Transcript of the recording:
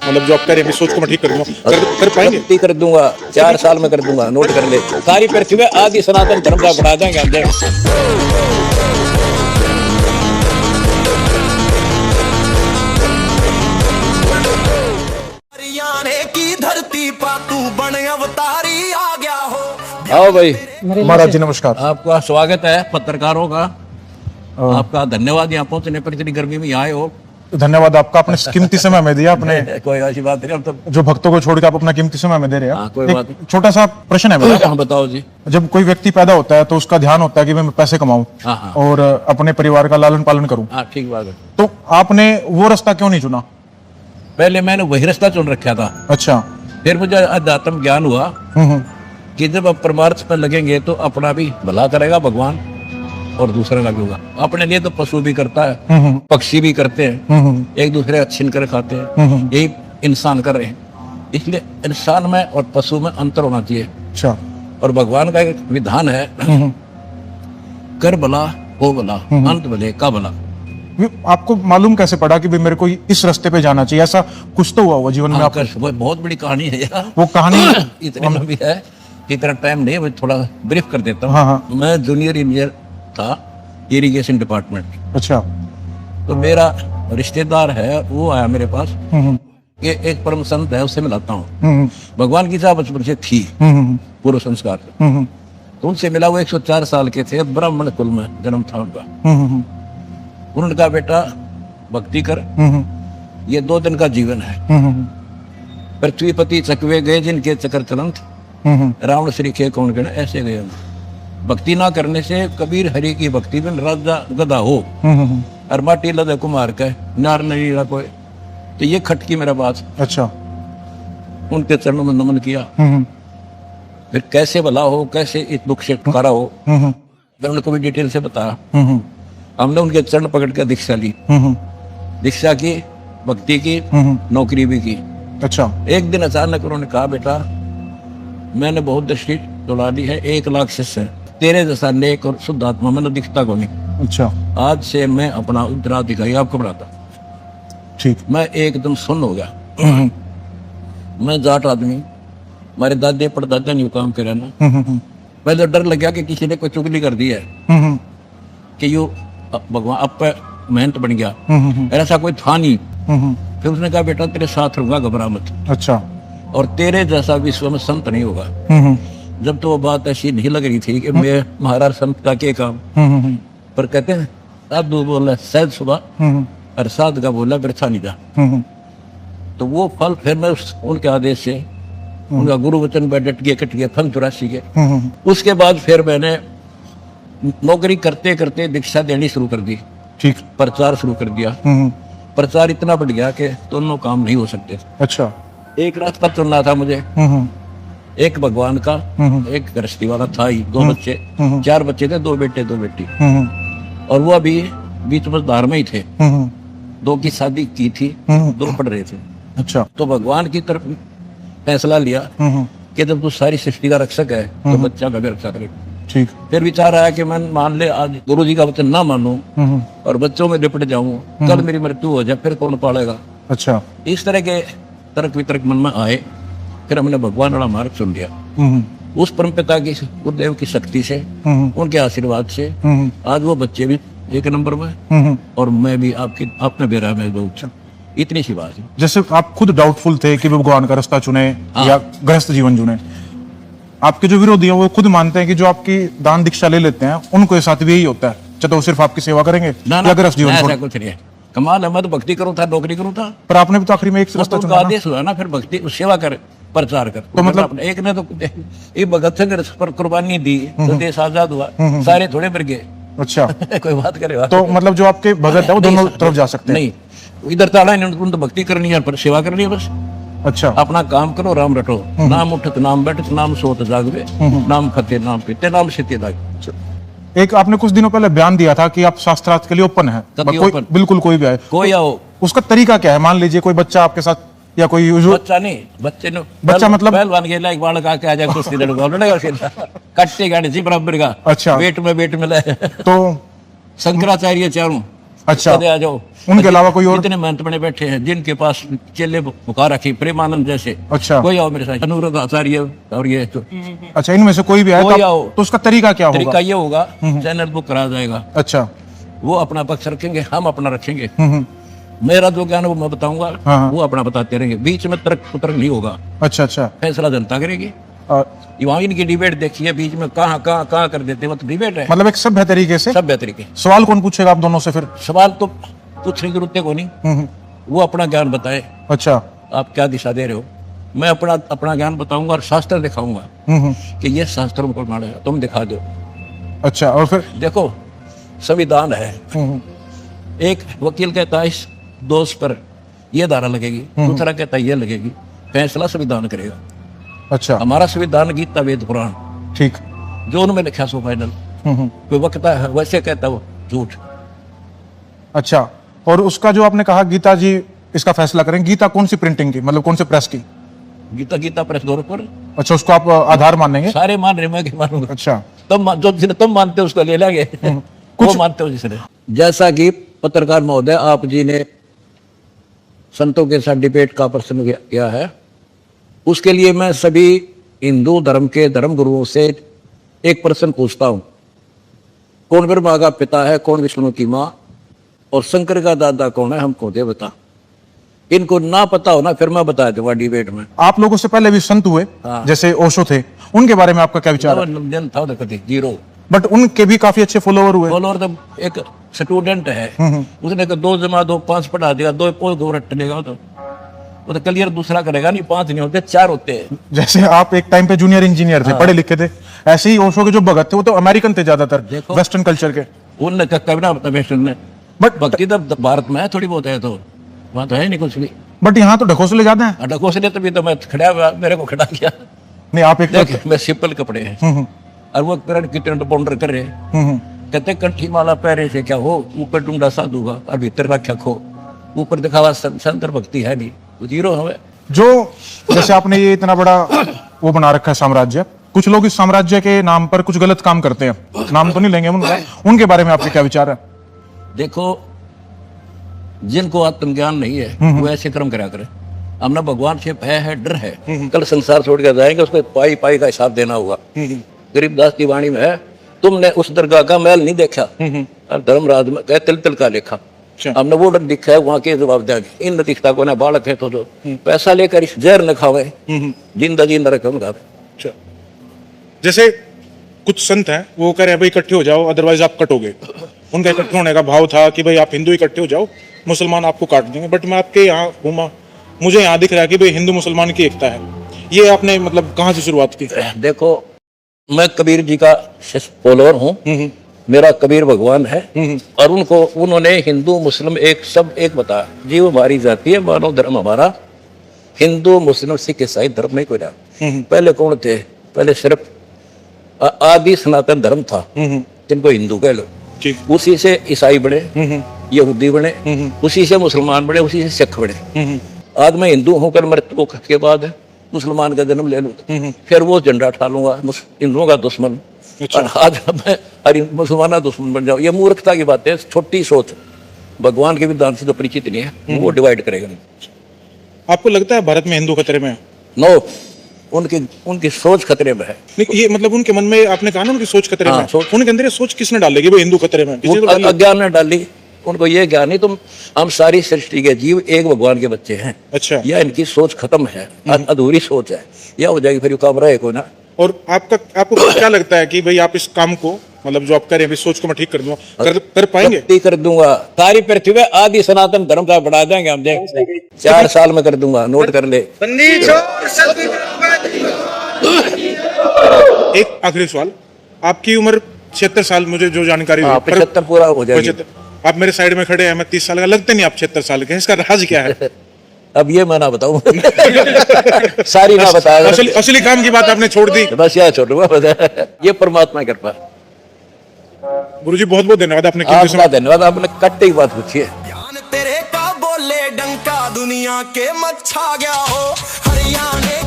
मतलब जो आप कह रहे हैं अपनी सोच को मैं ठीक कर दूंगा, कर पाएंगे? ठीक कर दूंगा, 4 साल में कर दूंगा, नोट कर ले। सारी पृथ्वी में आदि सनातन धर्म का बढ़ा देंगे हम देख। हरियाणे की धरती पा तू बन अवतारी आ गया हो। आओ भाई, महाराज जी नमस्कार। आपका स्वागत है पत्रकारों का। आपका धन्यवाद यहाँ पहुंचने पर, इतनी गर्मी में यहाँ आए हो। धन्यवाद आपका, आपने कीमती समय हमें दिया। अपने कोई ऐसी बात नहीं, हम तो जो भक्तों को छोड़ के आप अपना कीमती समय हमें दे रहे हैं। कोई बात एक छोटा सा प्रश्न है मेरा। हाँ, बताओ जी। जब कोई व्यक्ति पैदा होता है तो उसका ध्यान होता है कि मैं पैसे कमाऊं हाँ। और अपने परिवार का लालन पालन करूं। हाँ, ठीक बात है। तो आपने वो रास्ता क्यों नहीं चुना? पहले मैंने वही रास्ता चुन रखा था, अच्छा। फिर मुझे अध्यात्म ज्ञान हुआ कि जब आप परमार्थ पर लगेंगे तो अपना भी भला करेगा भगवान और दूसरे का भी होगा। अपने लिए तो पशु भी करता है, पक्षी भी करते हैं, एक दूसरे का छीन कर खाते हैं, यही इंसान कर रहे हैं। इसलिए इंसान में और पशु में अंतर होना चाहिए। अच्छा। और भगवान का एक विधान है, कर भला हो भला, अंत भले का भला। आपको मालूम कैसे पड़ा कि भाई मेरे को इस रास्ते पे जाना चाहिए? ऐसा कुछ तो हुआ जीवन में आपका? वो बहुत बड़ी कहानी है यार। वो कहानी इतनी लंबी है, इतना टाइम नहीं, मैं थोड़ा ब्रीफ कर देता हूँ। हाँ। मैं जूनियर इंजीनियर था, इरिगेशन डिपार्टमेंट। अच्छा। तो मेरा रिश्तेदार है, वो आया मेरे पास कि एक परम संत है, उससे मिलाता हूँ। भगवान की चाह बचपन से थी, पूर्व संस्कार से। तो उनसे मिला। वो 104 साल के थे, ब्राह्मण कुल में जन्म था उनका। उन्होंने कहा, बेटा भक्ति कर, ये 2 दिन का जीवन है। पृथ्वीपति चकवे गए जिनके चक्कर चलंत, रावण श्री खे कौन गण ऐसे गए। भक्ति ना करने से कबीर हरि की भक्ति में राजा गधा हो और माटी लदे कुमार का नार नहीं कोई। तो ये खटकी मेरा बात। अच्छा। उनके चरणों में नमन किया। फिर कैसे भला हो, कैसे इस दुख से छुटकारा हो, मैं उनको भी डिटेल से बताया। हमने उनके चरण पकड़ कर दीक्षा ली, दीक्षा की, भक्ति की, नौकरी भी की। अच्छा। एक दिन अचानक उन्होंने कहा, बेटा मैंने बहुत दृष्टि दौड़ा ली है, 1 लाख शिष्य है, तेरे जैसा नेक और शुद्ध आत्मा मैंने दिखता को नहीं। अच्छा। आज से मैं अपना उत्तराधिकारी आपको बनाता। ठीक। मैं एकदम सुन्न हो गया। मैं जाट आदमी, हमारे दादे परदादा नहीं काम करे ना। पहले डर लग गया कि किसी ने कोई चुगली कर दी है कि यू भगवान अब पे मेहनत बन गया। ऐसा कोई था नहीं। फिर उसने कहा, बेटा तेरे साथ रहूंगा, घबरा मत। अच्छा। और तेरे जैसा विश्व में संत नहीं होगा। जब तो वो बात ऐसी नहीं लग रही थी कि मैं महाराज संत का क्या काम, पर कहते हैं साधु बोला सैद सुबह और साध का बोला बिरथा नहीं जा। तो वो फल फिर मैं उनके आदेश से, उनका गुरु वचन पे डट गए, कट गए, फल 84 के। उसके बाद फिर मैंने नौकरी करते करते दीक्षा देनी शुरू कर दी। ठीक। प्रचार शुरू कर दिया। प्रचार इतना बढ़ गया कि दोनों काम नहीं हो सकते। अच्छा। एक रास्ता चुनना था मुझे, एक भगवान का, एक गृहस्थी वाला था ही। 2 बच्चे, 4 बच्चे थे, 2 बेटे 2 बेटी। और वो अभी बीच मझधार में ही थे। 2 की शादी की थी, 2 पढ़ रहे थे। अच्छा। तो भगवान की तरफ फैसला लिया कि जब तू सारी सृष्टि का रक्षक है तो बच्चा का भी रक्षा करे। ठीक। फिर विचार आया कि मैं मान ले आज गुरु जी का वचन ना मानूं और बच्चों में लिपट जाऊं, कल मेरी मृत्यु हो जाए, फिर कौन पालेगा। अच्छा। इस तरह के तर्क वितर्क मन में आए। फिर हमने भगवान वाला मार्ग चुन लिया। उस परमपिता की, गुरुदेव की शक्ति से, उनके आशीर्वाद से आज वो बच्चे भी 1 नंबर में और मैं भी आपने बेरा में बहुत। इतनी सी बात है। जैसे आप खुद डाउटफुल थे कि भगवान का रास्ता चुने या गृहस्थ जीवन चुने, आपके जो विरोधी हैं वो खुद मानते हैं कि जो आपकी दान दीक्षा ले लेते हैं उनको साथ भी यही होता है, चाहे वो सिर्फ आपकी सेवा करेंगे या गृहस्थ जीवन ऐसा कुछ नहीं है। कमाल है, मैं तो भक्ति करूँ था, नौकरी करूँ था। पर आपने भी तो आखिरी में एक रास्ता चुना ना। आदेश हुआ ना, फिर भक्ति सेवा कर, प्रचार कर। तो मतलब एक ने तो एक भगत सिंह पर कुर्बानी दी तो देश आजाद हुआ, सारे थोड़े मर गए। अच्छा। कोई बात करे तो मतलब जो आपके भगत है वो दोनों तरफ जा सकते हैं? नहीं, इधर ताड़ा नहीं, उनको तो भक्ति करनी है पर सेवा करनी है बस। अच्छा। अपना काम करो, राम रटो, नाम उठत नाम बैठत नाम सोत जागवे, नाम खते नाम पीते नाम सीते लागे। एक आपने कुछ दिनों पहले बयान दिया था कि आप शास्त्रार्थ के लिए ओपन है, बिल्कुल कोई भी आए, कोई आओ। उसका तरीका क्या है? मान लीजिए कोई बच्चा आपके साथ या कोई बच्चा नहीं, बच्चा मतलब पहलवान गेला एक बालक आके आ जाए कुश्ती लड़ेगा फिर कट्टे गाड़ी जी बराबर का। अच्छा। वेट में ले। तो शंकराचार्य चारों अच्छा। कहते आ जाओ। उनके अलावा कोई और? इतने महंत बने बैठे हैं जिनके पास चेले बुका रखी, प्रेमानंद जैसे। अच्छा। कोई आओ मेरे साथ, अनुराग आचार्य और ये तो अच्छा, इनमें से कोई भी आए कोई तो, आओ। तो उसका तरीका क्या तरीका होगा? ये होगा, चैनल बुक करा जाएगा, अच्छा। वो अपना पक्ष रखेंगे, हम अपना रखेंगे। हम्म। मेरा जो ज्ञान है वो मैं बताऊंगा, हाँ। वो अपना बताते रहेंगे, बीच में तर्क पुतर्क नहीं होगा, अच्छा अच्छा। फैसला जनता करेगी। अ, वहाँ इनकी डिबेट देखिए, बीच में कहाँ कर देते, वो तो डिबेट है मतलब एक सभ्य तरीके से। सभ्य तरीके। सवाल कौन पूछेगा आप दोनों से फिर? सवाल तो पूछने की जरूरत को नहीं, हम्म। वो अपना ज्ञान बताए, अच्छा। आप क्या दिशा दे रहे हो, मैं अपना ज्ञान बताऊंगा और शास्त्र दिखाऊंगा कि ये शास्त्रों को माने, तुम दिखा दो। अच्छा, और फिर? देखो, संविधान है, हम्म। एक वकील कहता है इस दोष पर ये धारा लगेगी, दूसरा कहता है ये लगेगी, फैसला संविधान करेगा। अच्छा। हमारा संविधान गीता वेद पुराण, ठीक। जो उन्होंने लिखा सो फाइनल। कोई वक्ता है वैसे कहता है वो झूठ। अच्छा, और उसका जो आपने कहा गीता जी इसका फैसला करें, गीता कौन सी प्रिंटिंग की, मतलब कौन से प्रेस की? गीता प्रेस दौर पर अच्छा, उसको आप आधार मानेंगे? सारे मान रहे, मैं क्या मानूंगा। अच्छा। जो जिसने तुम मानते हो उसको ले लेंगे, वो मानते हो जिसने। जैसा कि पत्रकार महोदय आप जी ने संतों के साथ डिबेट का प्रश्न किया है, उसके लिए मैं सभी हिंदू धर्म के धर्म गुरुओं से एक प्रश्न पूछता हूं, कौन ब्रह्मा का पिता है, कौन विष्णु की माँ, और शंकर का दादा कौन है, हमको दे बता। इनको ना पता हो ना, फिर मैं बता दूंगा डिबेट में। आप लोगों से पहले भी संत हुए, हाँ। जैसे ओशो थे, उनके बारे में आपका क्या विचार है? जन था उधर कभी जीरो, बट उनके भी काफी अच्छे फॉलोवर हुए। फॉलोअर तो एक स्टूडेंट है, उसने कहा 2 जमा 2 5 पढ़ा दिया, 2 पोल 2 रट लेगा, तो वो तो क्लियर दूसरा करेगा नहीं, 5 नहीं होते 4 होते हैं। जैसे आप एक टाइम पे जूनियर इंजीनियर थे, पढ़े लिखे थे, ऐसे ही ओशो के जो भगत थे वो तो अमेरिकन थे ज्यादातर, देखो। वेस्टर्न कल्चर के। उनने कभी ना बता वेस्टर्न ने, बट भक्ति तो भारत में है थोड़ी बहुत है, तो वहाँ तो है नहीं कुछ भी। बट यहाँ तो ढकोसले ज्यादा हैं। अटको से तभी तो मैं खड़ा हुआ, मेरे को खड़ा किया। नहीं, आप एक देख मैं सिंपल कपड़े हैं और वो पेरेंट कितने बाउंडर कर रहे हैं। कहते कंठी माला पहरे से क्या हो, ऊपर डूंगा साधुगा और भीतर रखा खो, ऊपर दिखावा संतर भक्ति है नहीं, वो जीरो हमें। जो जैसे आपने ये इतना बड़ा वो बना रखा है साम्राज्य, कुछ लोग इस साम्राज्य के नाम पर कुछ गलत काम करते हैं, नाम तो नहीं लेंगे उनका, उनके बारे में आपके क्या विचार है? देखो, जिनको आत्मज्ञान नहीं है वो ऐसे कर्म करा करे। हमने भगवान से भय है, डर है, कल संसार छोड़ कर जाएंगे, उसको पाई पाई का हिसाब देना होगा। गरीबदास की वाणी में है, तुमने उस दरगाह का महल नहीं देखा, और धर्मराज में कह तिल तिल का लेखा। हमने वो डर दिखा है, वहां के जवाब देंगे। इन दिखता को ना बालक है तो जो पैसा लेकर इस जहर न खावे, जिंदा जी नरक में खावे। जैसे कुछ संत हैं वो कह रहे हैं भाई इकट्ठे हो जाओ अदरवाइज आप कटोगे, उनका इकट्ठे होने का भाव था कि भाई आप हिंदू इकट्ठे हो जाओ, मुसलमान आपको काट देंगे। बट मैं आपके यहाँ घूमा, मुझे यहाँ दिख रहा है कि भाई हिंदू मुसलमान की एकता है। ये आपने मतलब कहाँ से शुरुआत की? देखो, मैं कबीर जी का फॉलोअर हूँ, मेरा कबीर भगवान है, और उन्होंने हिंदू मुस्लिम एक सब एक बताया, जीव हमारी जाति है, मानव धर्म हमारा, हिंदू मुस्लिम सिख ईसाई धर्म नहीं कोई रहा। पहले कौन थे? पहले सिर्फ आदि सनातन धर्म था, जिनको हिंदू कह लो, उसी से ईसाई बने, यहूदी बने, उसी से मुसलमान बने, उसी से सिख बने। आज मैं हिंदू होकर मृत्यु के बाद मुसलमान का जन्म ले लूँ, फिर वो झंडा उठा लूंगा हिंदुओं का दुश्मन, और आज मैं मुसलमान दुश्मन बन जाऊँ। ये मूर्खता की बात है, छोटी सोच, भगवान के विधान से तो परिचित नहीं है, वो डिवाइड करेगा नहीं। आपको लगता है भारत में हिंदू खतरे में है? नो, उनकी सोच खतरे में है। नहीं, ये मतलब उनके मन में, आपने कहा ना उनकी सोच खतरे में है। उनके अंदर ये सोच किसने डाली कि भाई हिंदू खतरे में है? अज्ञान ने डाली। उनको ये ज्ञान नहीं, तुम हम सारी सृष्टि के जीव एक भगवान के बच्चे हैं। अच्छा। या इनकी सोच खत्म है, अधूरी सोच है, या हो जाएगी, फिर काम रहे को ना। और आपको क्या लगता है कि भाई आप इस काम को, मतलब जो आप करें, इस सोच को मैं ठीक कर दूंगा, कर पाएंगे? ठीक कर दूंगा। सारी पृथ्वी आदि सनातन धर्म का बढ़ा देंगे हम, देख 4 साल में कर दूंगा, नोट कर ले। एक आखिरी सवाल, आपकी उम्र 76 साल, मुझे जो जानकारी हुई, 75 पूरा हो जाएगी। आप मेरे साइड में खड़े हैं, मैं 30 साल का, लगते नहीं आप 76 साल के। इसका राज क्या है? अब ये मैं ना बताऊं सारी ना बताया, असली काम की बात आपने छोड़ दी, बस यह छोड़ूंगा। ये परमात्मा की कृपा। गुरुजी बहुत बहुत धन्यवाद, आपने आपका धन्यवाद, आपने कट्टे की बात पूछी है। ध्यान तेरे का बोले डंका, दुनिया के मत छा गया हो हरियाणा।